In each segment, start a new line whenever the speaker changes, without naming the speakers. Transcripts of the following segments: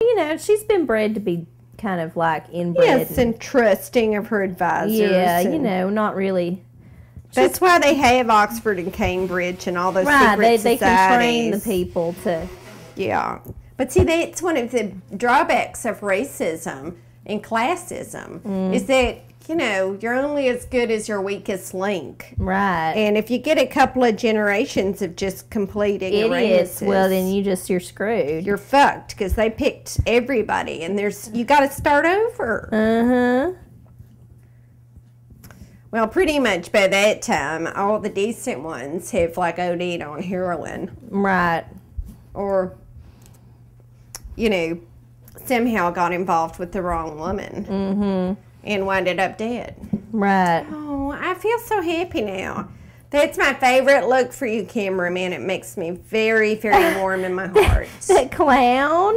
you know, she's been bred to be kind of like inbred.
Yes, and trusting of her advisors.
Yeah, you know, not really.
That's why they have Oxford and Cambridge and all those secret
they can train the
societies.
people to.
Yeah. But see, that's one of the drawbacks of racism and classism is that, you know, you're only as good as your weakest link.
Right.
And if you get a couple of generations of just complete ignoramuses,
well, then you're screwed.
you're fucked because they picked everybody and you got to start over.
Uh-huh.
Well, pretty much by that time, all the decent ones have like OD'd on heroin.
Right.
Or, you know, somehow got involved with the wrong woman and winded up dead.
Right.
Oh, I feel so happy now. That's my favorite look for you, cameraman. It makes me very, very warm in my heart.
The clown?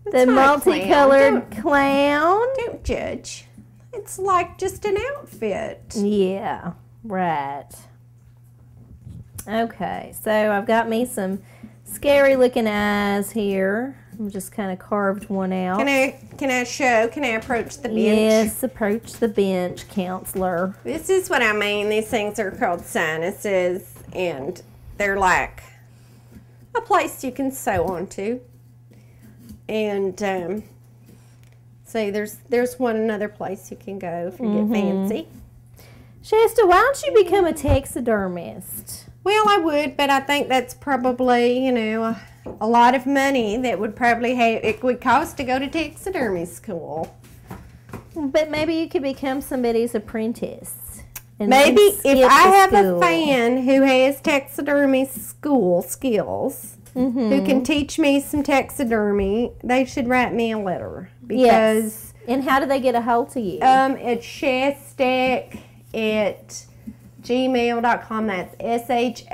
The
not a
multicolored clown?
Don't judge. It's like just an outfit.
Yeah. Right. Okay. So I've got me some scary looking eyes here. I'm just kind of carved one out.
Can I approach the bench?
Yes, approach the bench, counselor.
This is what I mean. These things are called sinuses, and they're like a place you can sew onto. And see, there's another place you can go if you get fancy.
Shasta, why don't you become a taxidermist?
Well, I would, but I think that's probably, you know, a lot of money that it would cost to go to taxidermy school.
But maybe you could become somebody's apprentice. And
Maybe if I have
school.
a fan who has taxidermy school skills, who can teach me some taxidermy, they should write me a letter. Because
Yes. And how do they get a hold of you?
it's Shastack at gmail.com. That's SHASTAC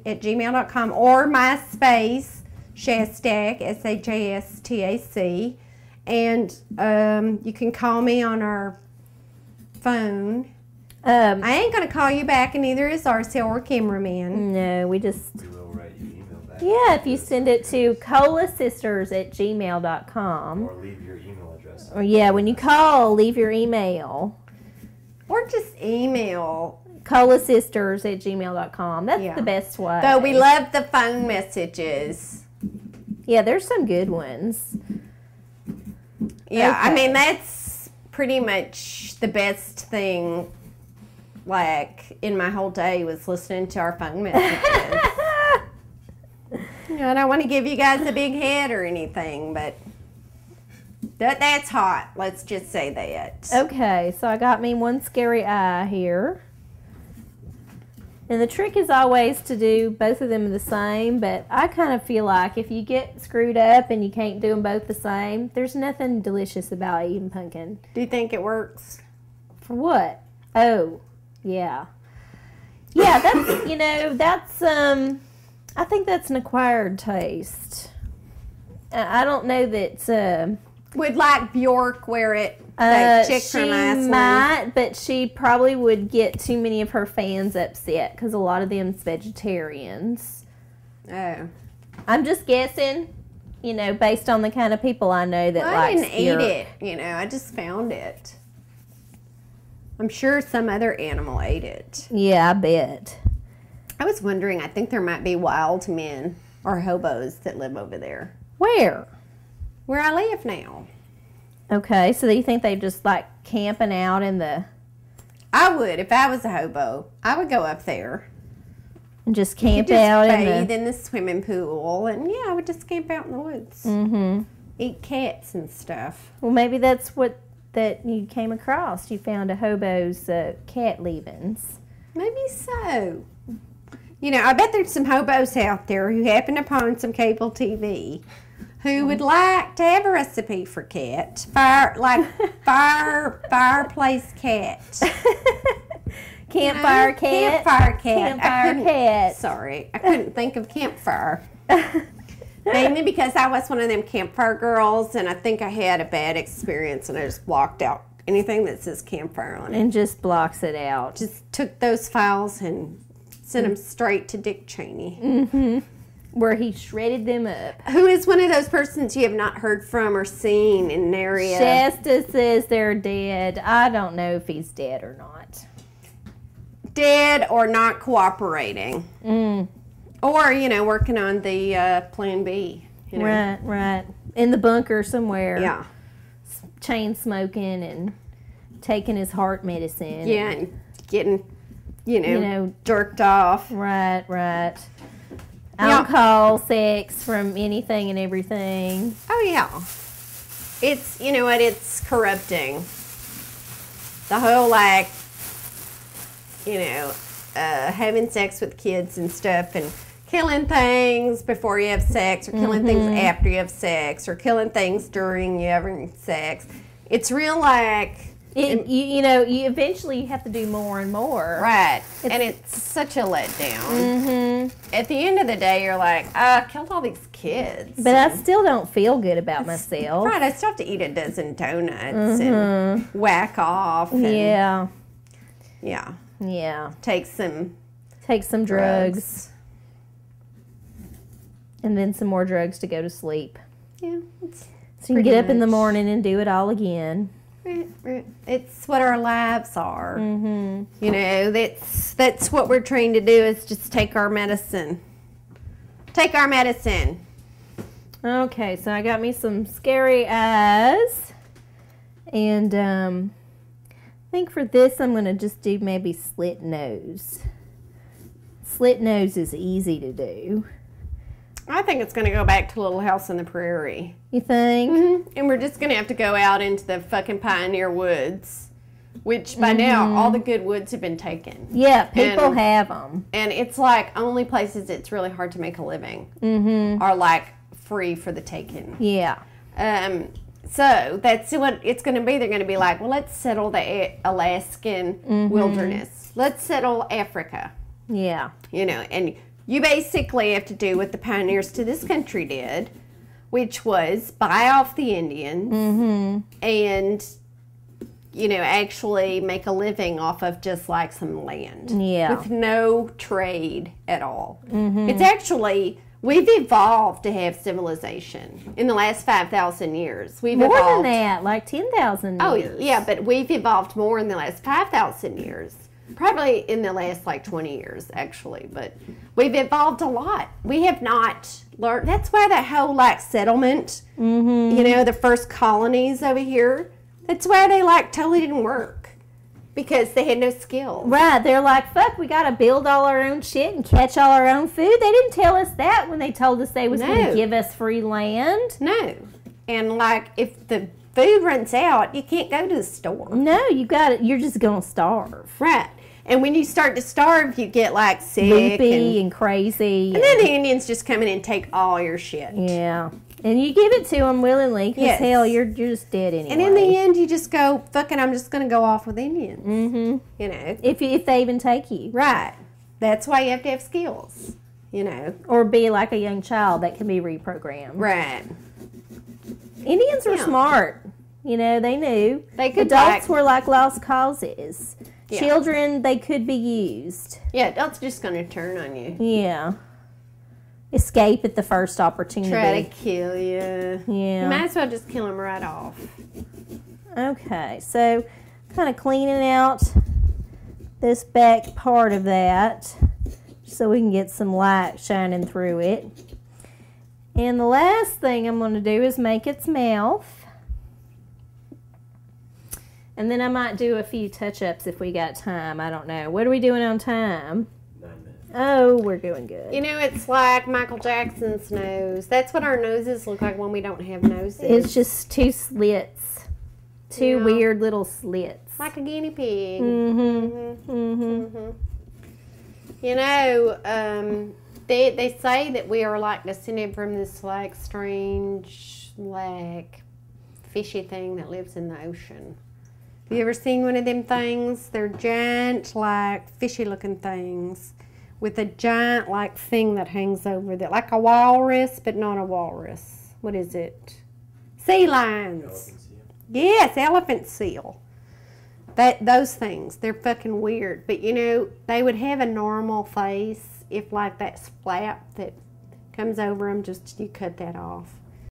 at gmail.com, or MySpace, Shastack, SHASTAC. And you can call me on our phone. I ain't going to call you back, and neither is Arcie or cameraman.
No, we just...
We will write you an email back.
Yeah, if you send it to colasisters@gmail.com.
Or leave your email address.
Or yeah, when you call, leave your email.
Or just email.
colasisters@gmail.com. That's
Yeah.
the best way.
Though we love the phone messages.
Yeah, there's some good ones.
Yeah, I
Okay.
mean, that's pretty much the best thing, like, in my whole day was listening to our phone messages. You know, I don't want to give you guys a big head or anything, but that's hot. Let's just say that.
Okay, so I got me one scary eye here. And the trick is always to do both of them the same, but I kind of feel like if you get screwed up and you can't do them both the same, there's nothing delicious about eating pumpkin.
Do you think it works?
For what? Oh, yeah. Yeah, that's, you know, that's, I think that's an acquired taste. I don't know that,
Would like Bjork wear it? That chick from
she
Iceland?
might, but she probably would get too many of her fans upset because a lot of them's vegetarians.
Oh.
I'm just guessing, you know, based on the kind of people I know that
I
likes
didn't eat
Bjork.
it, you know. I just found it. I'm sure some other animal ate it.
Yeah, I bet.
I was wondering, I think there might be wild men or hobos that live over there.
Where?
Where I live now.
Okay, so you think they just like camping out in the...
I would, if I was a hobo, I would go up there.
And just
You
camp
just
out
bathe
in
in the swimming pool, and yeah, I would just camp out in the woods.
the... Mm-hmm.
Eat cats and stuff.
Well, maybe that's what that you came across. You found a hobo's cat leavings.
Maybe so. You know, I bet there's some hobos out there who happen upon some cable TV who would like to have a recipe for cat. Fireplace cat.
Campfire cat.
Campfire cat.
Campfire cat.
Sorry, I couldn't think of campfire. Mainly because I was one of them campfire girls, and I think I had a bad experience, and I just blocked out anything that says campfire on it.
And just blocks it out.
Just took those files and sent them straight to Dick Cheney.
Mm-hmm. where he shredded them up.
Who is one of those persons you have not heard from or seen in an area?
Shasta says they're dead. I don't know if he's dead or not.
Dead or not cooperating.
Mm.
Or, you know, working on the plan B. You know?
Right. In the bunker somewhere.
Yeah.
Chain smoking and taking his heart medicine.
Yeah, and getting, you know, jerked off.
Right. Alcohol, sex, from anything and everything.
Oh, yeah. It's, you know what, it's corrupting. The whole, like, you know, having sex with kids and stuff and killing things before you have sex or killing things after you have sex or killing things during you having sex. It's real, like...
You know, you eventually have to do more and more.
Right. And it's such a letdown. At the end of the day, you're like, I killed all these kids.
But I still don't feel good about myself.
Right. I still have to eat a dozen donuts and whack off. And,
Yeah.
Take some
drugs. And then some more drugs to go to sleep.
Yeah.
So you can get up in the morning and do it all again.
It's what our lives are. You know, that's what we're trained to do, is just take our medicine. Take our medicine.
Okay, so I got me some scary eyes. And I think for this I'm going to just do maybe slit nose. Slit nose is easy to do.
I think it's going to go back to Little House on the Prairie.
You think?
And we're just going to have to go out into the fucking pioneer woods, which by now all the good woods have been taken.
Yeah, people have them.
And it's like only places it's really hard to make a living are like free for the taking.
Yeah.
So that's what it's going to be. They're going to be like, well, let's settle the Alaskan wilderness. Let's settle Africa.
Yeah.
You know, and you basically have to do what the pioneers to this country did, which was buy off the Indians and, you know, actually make a living off of just like some land.
Yeah.
With no trade at all. It's actually, we've evolved to have civilization in the last 5,000 years. We've
More
evolved.
than that, like 10,000 years.
Oh, yeah, but we've evolved more in the last 5,000 years. Probably in the last like 20 years, actually, but we've evolved a lot. We have not learned. That's why that whole like settlement, you know, the first colonies over here, that's why they like totally didn't work, because they had no skill.
Right, they're like, fuck, we gotta build all our own shit and catch all our own food. They didn't tell us that when they told us they was gonna give us free land.
No. And like, if the food runs out, you can't go to the store.
No, you're just gonna starve.
Right. And when you start to starve, you get like sick
loopy and crazy.
And then the Indians just come in and take all your shit.
Yeah. And you give it to them willingly, because hell, you're just dead anyway.
And in the end, you just go, fuck it, I'm just going to go off with Indians. You know.
If they even take you.
Right. That's why you have to have skills, you know.
Or be like a young child that can be reprogrammed.
Right.
Indians were smart. You know, they knew.
They could
Adults were like lost causes.
Yeah.
Children, they could be used.
Yeah, adults just going to turn on you.
Yeah. Escape at the first opportunity.
Try to kill you.
Yeah.
You might as well just kill them right off.
Okay, so kind of cleaning out this back part of that so we can get some light shining through it. And the last thing I'm going to do is make its mouth. And then I might do a few touch-ups if we got time. I don't know. What are we doing on time?
9 minutes.
Oh, we're doing good.
You know, it's like Michael Jackson's nose. That's what our noses look like when we don't have noses.
It's just two slits. Two weird little slits.
Like a guinea pig.
Mm-hmm.
You know, they say that we are like descended from this like strange like fishy thing that lives in the ocean. Have you ever seen one of them things? They're giant, like, fishy-looking things with a giant, like, thing that hangs over there. Like a walrus, but not a walrus. What is it? Sea lions.
Elephant seal.
Yes, elephant seal. Those things, they're fucking weird. But, you know, they would have a normal face if, like, that flap that comes over them, just you cut that off.